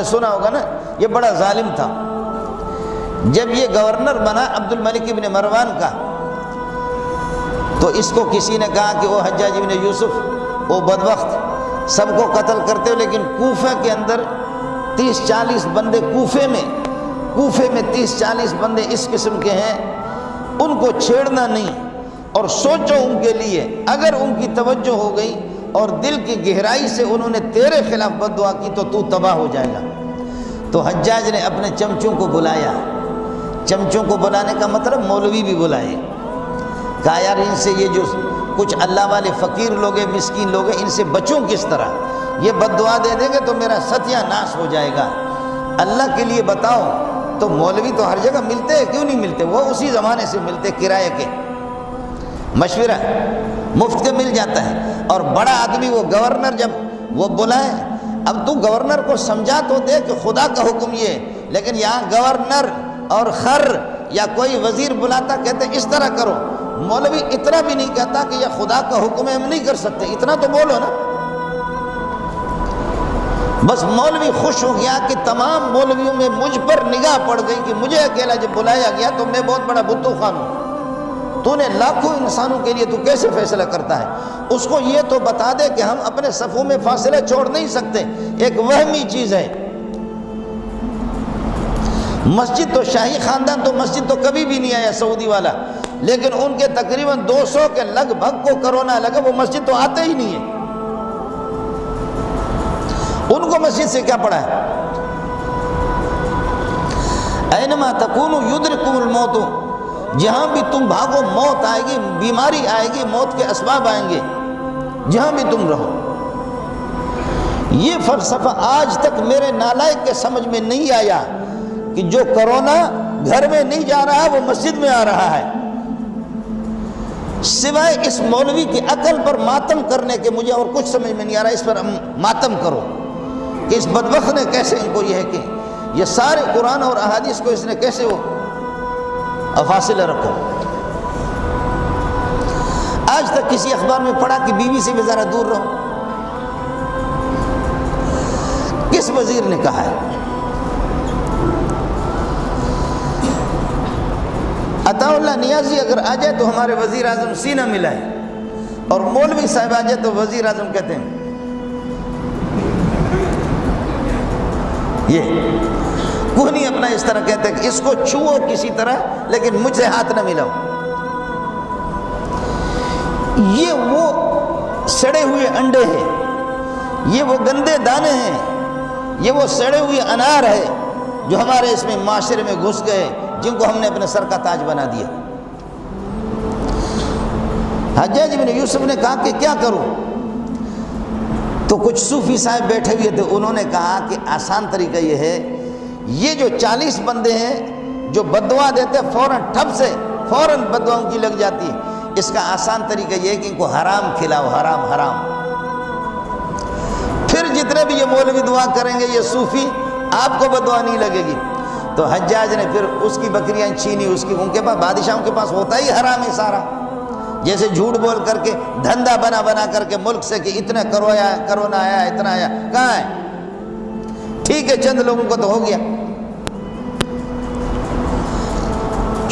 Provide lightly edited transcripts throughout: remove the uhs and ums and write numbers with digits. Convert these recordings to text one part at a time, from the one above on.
سنا ہوگا نا، یہ بڑا ظالم تھا۔ جب یہ گورنر بنا عبد الملک ابن مروان کا، تو اس کو کسی نے کہا کہ وہ حجاج ابن یوسف وہ بدبخت سب کو قتل کرتے ہو، لیکن کوفہ کے اندر 30-40 بندے کوفے میں 30-40 بندے اس قسم کے ہیں، ان کو چھیڑنا نہیں، اور سوچو ان کے لیے اگر ان کی توجہ ہو گئی اور دل کی گہرائی سے انہوں نے تیرے خلاف بد دعا کی تو تباہ ہو جائے گا۔ تو حجاج نے اپنے چمچوں کو بلایا، چمچوں کو بلانے کا مطلب مولوی بھی بلائے، کہا یار ان سے یہ جو کچھ اللہ والے فقیر لوگ ہیں، مسکین لوگ ہیں، ان سے بچوں کس طرح، یہ بد دعا دے دیں گے تو میرا ستیہ ناش ہو جائے گا، اللہ کے لیے بتاؤ۔ تو مولوی تو ہر جگہ ملتے ہیں، کیوں نہیں ملتے، وہ اسی زمانے سے ملتے، کرائے کے، مشورہ مفت کے مل جاتا ہے۔ اور بڑا آدمی وہ گورنر جب وہ بلائے، اب تو گورنر کو سمجھا تو دے کہ خدا کا حکم یہ ہے، لیکن یہاں گورنر اور خر یا کوئی وزیر بلاتا کہتے اس طرح کرو، مولوی اتنا بھی نہیں کہتا کہ یہ خدا کا حکم ہے ہم نہیں کر سکتے، اتنا تو بولو نا۔ بس مولوی خوش ہو گیا کہ تمام مولویوں میں مجھ پر نگاہ پڑ گئی کہ مجھے اکیلا جب بلایا گیا تو میں بہت بڑا بتو خان ہوں، تو نے لاکھوں انسانوں کے لیے تو کیسے فیصلہ کرتا ہے؟ اس کو یہ تو بتا دے کہ ہم اپنے صفوں میں فاصلے چھوڑ نہیں سکتے، ایک وہمی چیز ہے۔ مسجد تو شاہی خاندان تو مسجد تو کبھی بھی نہیں آیا سعودی والا، لیکن ان کے تقریباً 200 کے لگ بھگ کو کرونا لگا، وہ مسجد تو آتے ہی نہیں ہے، ان کو مسجد سے کیا پڑا ہے؟ اینما تکونوا یدرککم الموت، جہاں بھی تم بھاگو موت آئے گی، بیماری آئے گی، موت کے اسباب آئیں گے، جہاں بھی تم رہو۔ یہ فلسفہ آج تک میرے نالائق کے سمجھ میں نہیں آیا کہ جو کرونا گھر میں نہیں جا رہا وہ مسجد میں آ رہا ہے، سوائے اس مولوی کی عقل پر ماتم کرنے کے مجھے اور کچھ سمجھ میں نہیں آ رہا۔ اس پر ماتم کرو کہ اس بدبخت نے کیسے ان کو یہ ہے کہ یہ سارے قرآن اور احادیث کو اس نے کیسے وہ فاصلہ رکھو۔ آج تک کسی اخبار میں پڑھا کہ بیوی سے بھی ذرا دور رہو؟ کس وزیر نے کہا ہے؟ عطا اللہ نیازی اگر آ جائے تو ہمارے وزیر اعظم سینہ ملائے، اور مولوی صاحب آ جائے تو وزیر اعظم کہتے ہیں یہ کوئی نہیں اپنا اس طرح کہتے کہ اس کو چھوؤ کسی طرح لیکن مجھ سے ہاتھ نہ ملاؤ۔ یہ وہ سڑے ہوئے انڈے ہیں، یہ وہ گندے دانے ہیں، یہ وہ سڑے ہوئے انار ہے جو ہمارے اس میں معاشرے میں گھس گئے، جن کو ہم نے اپنے سر کا تاج بنا دیا۔ حجاج بن یوسف نے کہا کہ کیا کروں؟ تو کچھ صوفی صاحب بیٹھے ہوئے تھے، انہوں نے کہا کہ آسان طریقہ یہ ہے، یہ جو 40 بندے ہیں جو بددعا دیتے فوراً ٹھپ سے فوراً بددعاؤں کی لگ جاتی ہے، اس کا آسان طریقہ یہ ہے کہ ان کو حرام کھلاؤ، حرام حرام، پھر جتنے بھی یہ مولوی دعا کریں گے یہ صوفی آپ کو بددعا نہیں لگے گی۔ تو حجاج نے پھر اس کی بکریاں چھینی، ان کے پاس بادشاہوں کے پاس ہوتا ہی حرام ہے سارا، جیسے جھوٹ بول کر کے دھندا بنا کر کے ملک سے کہ اتنا کرونا آیا اتنا آیا، کہاں ہے؟ ٹھیک ہے چند لوگوں کو تو ہو گیا۔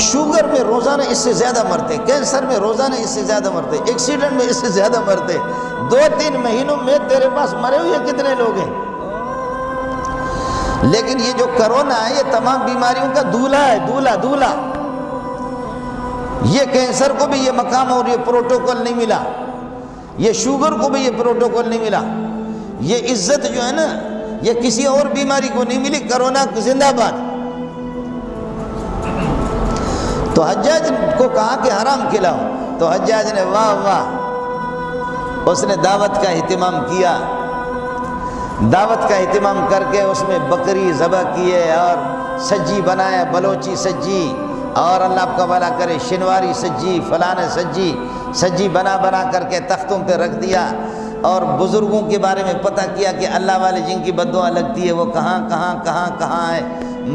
شوگر میں روزانہ اس سے زیادہ مرتے، کینسر میں روزانہ اس سے زیادہ مرتے، ایکسیڈنٹ میں اس سے زیادہ مرتے، 2-3 مہینوں میں تیرے پاس مرے ہوئے کتنے لوگ ہیں؟ لیکن یہ جو کرونا ہے یہ تمام بیماریوں کا دولہا ہے، دولہا۔ یہ کینسر کو بھی یہ مقام اور یہ پروٹوکول نہیں ملا، یہ شوگر کو بھی یہ پروٹوکول نہیں ملا، یہ عزت جو ہے نا یہ کسی اور بیماری کو نہیں ملی، کرونا زندہ باد۔ تو حجاج کو کہا کہ حرام کھلاؤ، تو حجاج نے واہ واہ، اس نے دعوت کا اہتمام کیا، دعوت کا اہتمام کر کے اس میں بکری ذبح کیے اور سجی بنایا، بلوچی سجی، اور اللہ آپ کا بھلا کرے شنواری سجی، فلانے سجی بنا کر کے تختوں پہ رکھ دیا، اور بزرگوں کے بارے میں پتہ کیا کہ اللہ والے جن کی بددعا لگتی ہے وہ کہاں ہے،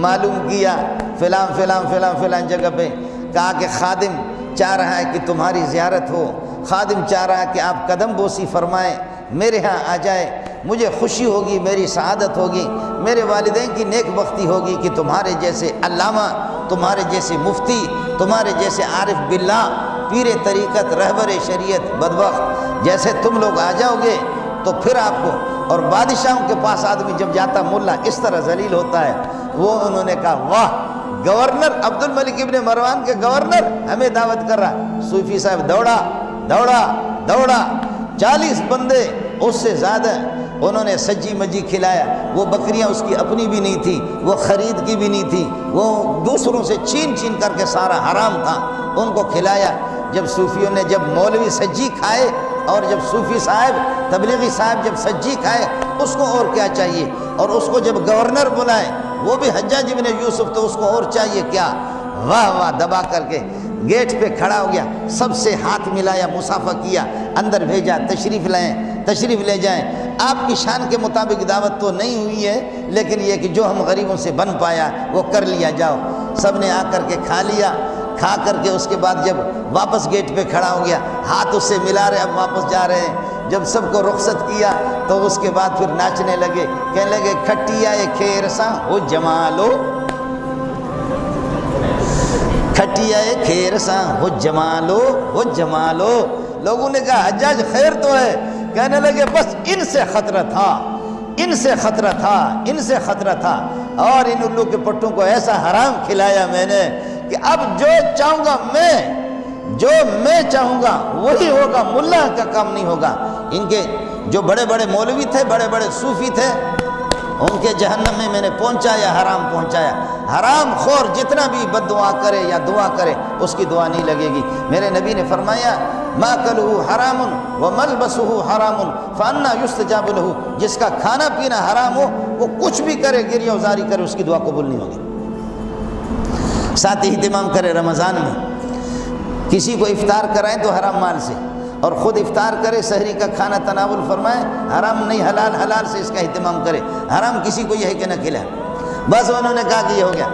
معلوم کیا فلاں جگہ پہ، کہا کہ خادم چاہ رہا ہے کہ تمہاری زیارت ہو، خادم چاہ رہا ہے کہ آپ قدم بوسی فرمائیں، میرے ہاں آ جائے، مجھے خوشی ہوگی، میری سعادت ہوگی، میرے والدین کی نیک بختی ہوگی کہ تمہارے جیسے علامہ، تمہارے جیسے مفتی، تمہارے جیسے عارف باللہ، پیر طریقت، رہبر شریعت بدبخت جیسے تم لوگ آ جاؤ گے تو پھر آپ کو۔ اور بادشاہوں کے پاس آدمی جب جاتا ملا اس طرح ذلیل ہوتا ہے۔ وہ انہوں نے کہا واہ، گورنر عبد الملک ابن مروان کے گورنر ہمیں دعوت کر رہا۔ صوفی صاحب دوڑا دوڑا دوڑا، 40 بندے اس سے زیادہ انہوں نے سجی مجی کھلایا۔ وہ بکریاں اس کی اپنی بھی نہیں تھی، وہ خرید کی بھی نہیں تھی، وہ دوسروں سے چھین چھین کر کے سارا حرام تھا، ان کو کھلایا۔ جب صوفیوں نے، جب مولوی سجی کھائے اور جب صوفی صاحب، تبلیغی صاحب جب سجی کھائے، اس کو اور کیا چاہیے؟ اور اس کو جب گورنر بلائے، وہ بھی حجاج بن یوسف، تو اس کو اور چاہیے کیا؟ واہ واہ، دبا کر کے گیٹ پہ کھڑا ہو گیا، سب سے ہاتھ ملایا، مصافحہ کیا، اندر بھیجا، تشریف لائیں، تشریف لے جائیں۔ آپ کی شان کے مطابق دعوت تو نہیں ہوئی ہے، لیکن یہ کہ جو ہم غریبوں سے بن پایا وہ کر لیا، جاؤ۔ سب نے آ کر کے کھا لیا۔ کھا کر کے اس کے بعد جب واپس گیٹ پہ کھڑا ہو گیا، ہاتھ اس سے ملا رہے، اب واپس جا رہے ہیں۔ جب سب کو رخصت کیا تو اس کے بعد پھر ناچنے لگے، کہنے لگے کھٹیا کھیر سا ہو جمالو، کھٹیا کھیر سا ہو جمالو، ہو جمالو۔ لوگوں نے کہا حجاج خیر تو ہے، کہنے لگے بس ان سے خطرہ تھا، ان سے خطرہ تھا، ان سے خطرہ تھا، اور ان الو کے پٹوں کو ایسا حرام کھلایا میں نے کہ اب جو چاہوں گا میں، جو میں چاہوں گا وہی ہوگا، ملا کا کام نہیں ہوگا۔ ان کے جو بڑے بڑے مولوی تھے، بڑے بڑے صوفی تھے، ان کے جہنم میں نے پہنچایا، حرام پہنچایا۔ حرام خور جتنا بھی بد دعا کرے یا دعا کرے، اس کی دعا نہیں لگے گی۔ میرے نبی نے فرمایا ماکلہ حرام وملبسہ حرام فانا یستجاب لہ، جس کا کھانا پینا حرام ہو، وہ کچھ بھی کرے، گریہ وزاری کرے، اس کی دعا قبول نہیں ہوگی۔ ساتھ ہی اہتمام کرے رمضان میں، کسی کو افطار کرائیں تو حرام مال سے، اور خود افطار کرے، سحری کا کھانا تناول فرمائے، حرام نہیں، حلال، حلال سے اس کا اہتمام کرے۔ حرام کسی کو یہ ہے کہ نہ کھلائے۔ بس انہوں نے کہا کہ یہ ہو گیا۔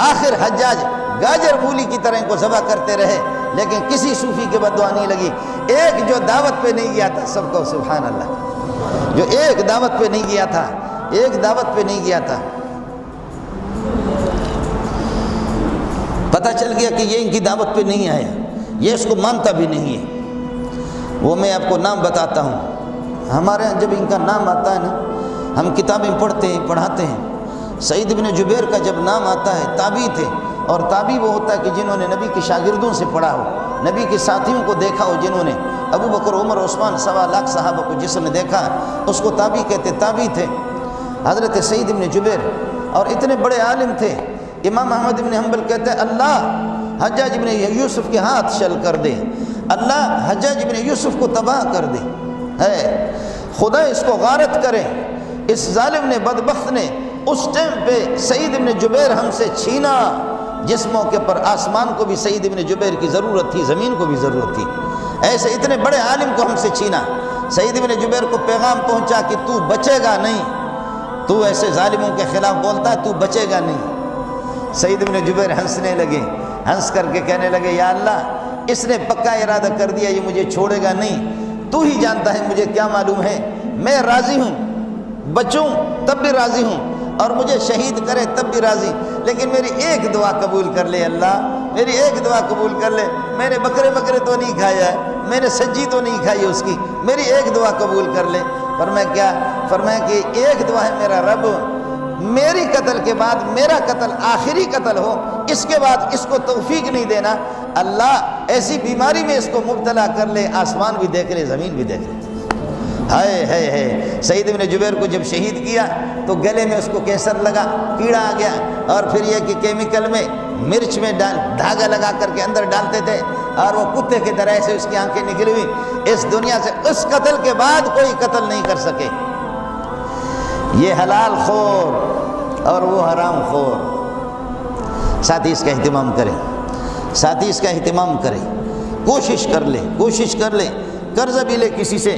آخر حجاج گاجر مولی کی طرح ان کو ذبح کرتے رہے، لیکن کسی صوفی کے بد دعا نہیں لگی۔ ایک جو دعوت پہ نہیں گیا تھا، سب کو سبحان اللہ، جو ایک دعوت پہ نہیں گیا تھا، ایک دعوت پہ نہیں گیا تھا، پتہ چل گیا کہ یہ ان کی دعوت پہ نہیں آیا، یہ اس کو مانتا بھی نہیں ہے۔ وہ میں آپ کو نام بتاتا ہوں، ہمارے یہاں جب ان کا نام آتا ہے نا، ہم کتابیں پڑھتے ہیں، پڑھاتے ہیں۔ سعید بن جبیر کا جب نام آتا ہے، تابعی تھے، اور تابعی وہ ہوتا ہے کہ جنہوں نے نبی کے شاگردوں سے پڑھا ہو، نبی کے ساتھیوں کو دیکھا ہو، جنہوں نے ابو بکر، عمر، عثمان، 1.25 لاکھ صحابہ کو جس نے دیکھا، اس کو تابعی کہتے۔ تابعی تھے حضرت سعید بن جبیر، اور اتنے بڑے عالم تھے۔ امام احمد بن حنبل کہتے ہیں اللہ حجاج بن یوسف کے ہاتھ شل کر دے، اللہ حجاج بن یوسف کو تباہ کر دے، ہے خدا اس کو غارت کرے۔ اس ظالم نے، بدبخت نے اس ٹائم پہ سعید بن جبیر ہم سے چھینا، جس موقع پر آسمان کو بھی سعید بن جبیر کی ضرورت تھی، زمین کو بھی ضرورت تھی، ایسے اتنے بڑے عالم کو ہم سے چھینا۔ سعید بن جبیر کو پیغام پہنچا کہ تو بچے گا نہیں، تو ایسے ظالموں کے خلاف بولتا ہے، تو بچے گا نہیں۔ سعید بن جبیر ہنسنے لگے، ہنس کر کے کہنے لگے یا اللہ، اس نے پکا ارادہ کر دیا یہ مجھے چھوڑے گا نہیں، تو ہی جانتا ہے مجھے کیا معلوم ہے، میں راضی ہوں، بچوں تب بھی راضی ہوں، اور مجھے شہید کرے تب بھی راضی، لیکن میری ایک دعا قبول کر لے اللہ، میری ایک دعا قبول کر لے۔ میں نے بکرے تو نہیں کھایا ہے، میں نے سجی تو نہیں کھائی اس کی، میری ایک دعا قبول کر لے۔ فرمایا کیا؟ فرمایا کہ ایک دعا ہے میرا رب، میری قتل کے بعد میرا قتل آخری قتل ہو، اس کے بعد اس کو توفیق نہیں دینا، اللہ ایسی بیماری میں اس کو مبتلا کر لے، آسمان بھی دیکھ لے، زمین بھی دیکھ لے۔ ہے سعید بن جبیر کو جب شہید کیا تو گلے میں اس کو کینسر لگا، کیڑا آ گیا، اور پھر یہ کہ کیمیکل میں، مرچ میں دھاگا لگا کر کے اندر ڈالتے تھے، اور وہ کتے کی طرح سے اس کی آنکھیں نکلی ہوئی، اس دنیا سے اس قتل کے بعد کوئی قتل نہیں کر سکے۔ یہ حلال خور اور وہ حرام خور۔ ساتھی اس کا اہتمام کریں، ساتھی اس کا اہتمام کریں، کوشش کر لے، قرض بھی لے کسی سے،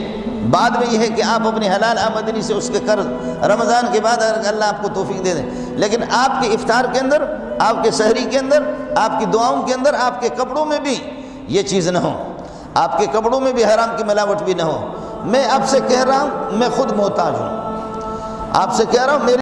بعد میں یہ ہے کہ آپ اپنی حلال آمدنی سے اس کے قرض رمضان کے بعد اللہ آپ کو توفیق دے دیں، لیکن آپ کے افطار کے اندر، آپ کے سحری کے اندر، آپ کی دعاؤں کے اندر، آپ کے کپڑوں میں بھی یہ چیز نہ ہو، آپ کے کپڑوں میں بھی حرام کی ملاوٹ بھی نہ ہو، میں آپ سے کہہ رہا ہوں میں خود محتاج ہوں، آپ سے کہہ رہا ہوں میری